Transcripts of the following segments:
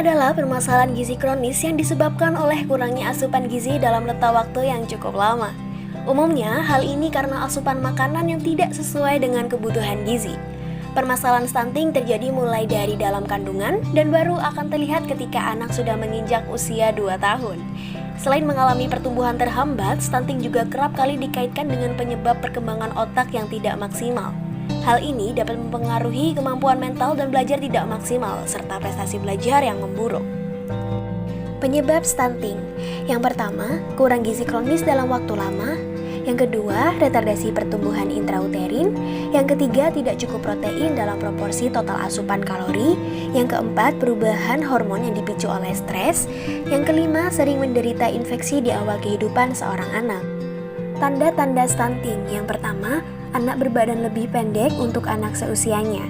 adalah permasalahan gizi kronis yang disebabkan oleh kurangnya asupan gizi dalam rentang waktu yang cukup lama. Umumnya, hal ini karena asupan makanan yang tidak sesuai dengan kebutuhan gizi. Permasalahan stunting terjadi mulai dari dalam kandungan dan baru akan terlihat ketika anak sudah menginjak usia 2 tahun. Selain mengalami pertumbuhan terhambat, stunting juga kerap kali dikaitkan dengan penyebab perkembangan otak yang tidak maksimal. Hal ini dapat mempengaruhi kemampuan mental dan belajar tidak maksimal, serta prestasi belajar yang memburuk. Penyebab stunting. Yang pertama, kurang gizi kronis dalam waktu lama. Yang kedua, retardasi pertumbuhan intrauterin. Yang ketiga, tidak cukup protein dalam proporsi total asupan kalori. Yang keempat, perubahan hormon yang dipicu oleh stres. Yang kelima, sering menderita infeksi di awal kehidupan seorang anak. Tanda-tanda stunting. Yang pertama, anak berbadan lebih pendek untuk anak seusianya.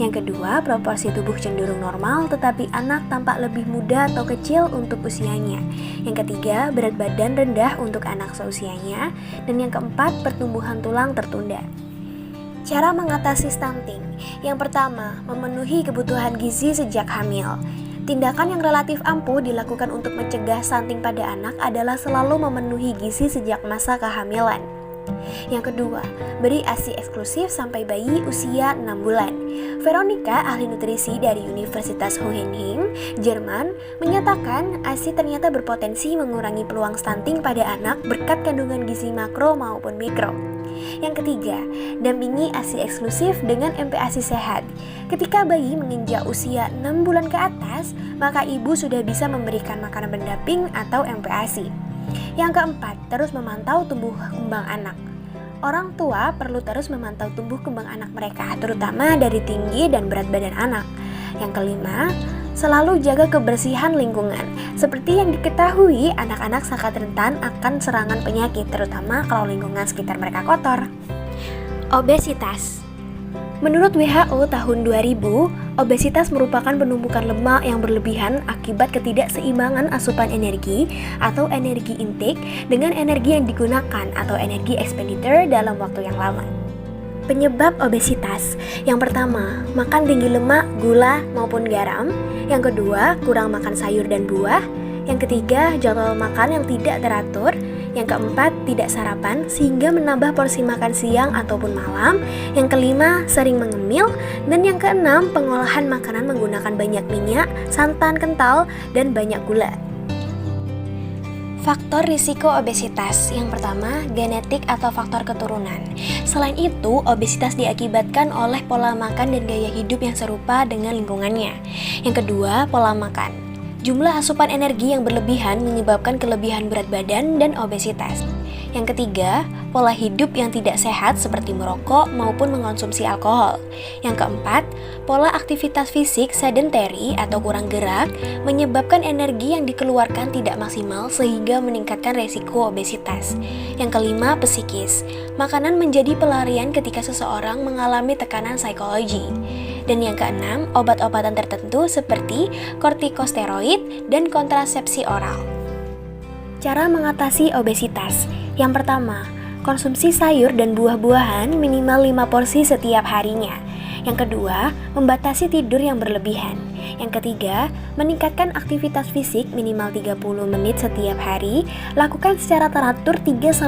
Yang kedua, proporsi tubuh cenderung normal tetapi anak tampak lebih muda atau kecil untuk usianya. Yang ketiga, berat badan rendah untuk anak seusianya. Dan yang keempat, pertumbuhan tulang tertunda. Cara mengatasi stunting. Yang pertama, memenuhi kebutuhan gizi sejak hamil. Tindakan yang relatif ampuh dilakukan untuk mencegah stunting pada anak adalah selalu memenuhi gizi sejak masa kehamilan. Yang kedua, beri ASI eksklusif sampai bayi usia 6 bulan. Veronica, ahli nutrisi dari Universitas Hohenheim, Jerman, menyatakan ASI ternyata berpotensi mengurangi peluang stunting pada anak berkat kandungan gizi makro maupun mikro. Yang ketiga, dampingi ASI eksklusif dengan MPASI sehat. Ketika bayi menginjak usia 6 bulan ke atas, maka ibu sudah bisa memberikan makanan pendamping atau MPASI. Yang keempat, terus memantau tumbuh kembang anak. Orang tua perlu terus memantau tumbuh kembang anak mereka, terutama dari tinggi dan berat badan anak. Yang kelima, selalu jaga kebersihan lingkungan. Seperti yang diketahui, anak-anak sangat rentan akan serangan penyakit, terutama kalau lingkungan sekitar mereka kotor. Obesitas. Menurut WHO tahun 2000, obesitas merupakan penumpukan lemak yang berlebihan akibat ketidakseimbangan asupan energi atau energi intake dengan energi yang digunakan atau energi expenditure dalam waktu yang lama. Penyebab obesitas. Yang pertama, makan tinggi lemak, gula, maupun garam. Yang kedua, kurang makan sayur dan buah. Yang ketiga, jadwal makan yang tidak teratur. Yang keempat, tidak sarapan sehingga menambah porsi makan siang ataupun malam. Yang kelima, sering mengemil. Dan yang keenam, pengolahan makanan menggunakan banyak minyak, santan kental, dan banyak gula. Faktor risiko obesitas. Yang pertama, genetik atau faktor keturunan. Selain itu, obesitas diakibatkan oleh pola makan dan gaya hidup yang serupa dengan lingkungannya. Yang kedua, pola makan. Jumlah asupan energi yang berlebihan menyebabkan kelebihan berat badan dan obesitas. Yang ketiga, pola hidup yang tidak sehat seperti merokok maupun mengonsumsi alkohol. Yang keempat, pola aktivitas fisik sedentary atau kurang gerak menyebabkan energi yang dikeluarkan tidak maksimal sehingga meningkatkan resiko obesitas. Yang kelima, psikis. Makanan menjadi pelarian ketika seseorang mengalami tekanan psikologi. Dan yang keenam, obat-obatan tertentu seperti kortikosteroid dan kontrasepsi oral. Cara mengatasi obesitas. Yang pertama, konsumsi sayur dan buah-buahan minimal 5 porsi setiap harinya. Yang kedua, membatasi tidur yang berlebihan. Yang ketiga, meningkatkan aktivitas fisik minimal 30 menit setiap hari. Lakukan secara teratur 3-5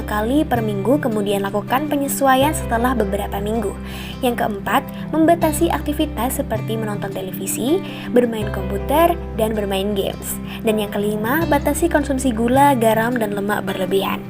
kali per minggu, kemudian lakukan penyesuaian setelah beberapa minggu. Yang keempat, membatasi aktivitas seperti menonton televisi, bermain komputer, dan bermain games. Dan yang kelima, batasi konsumsi gula, garam, dan lemak berlebihan.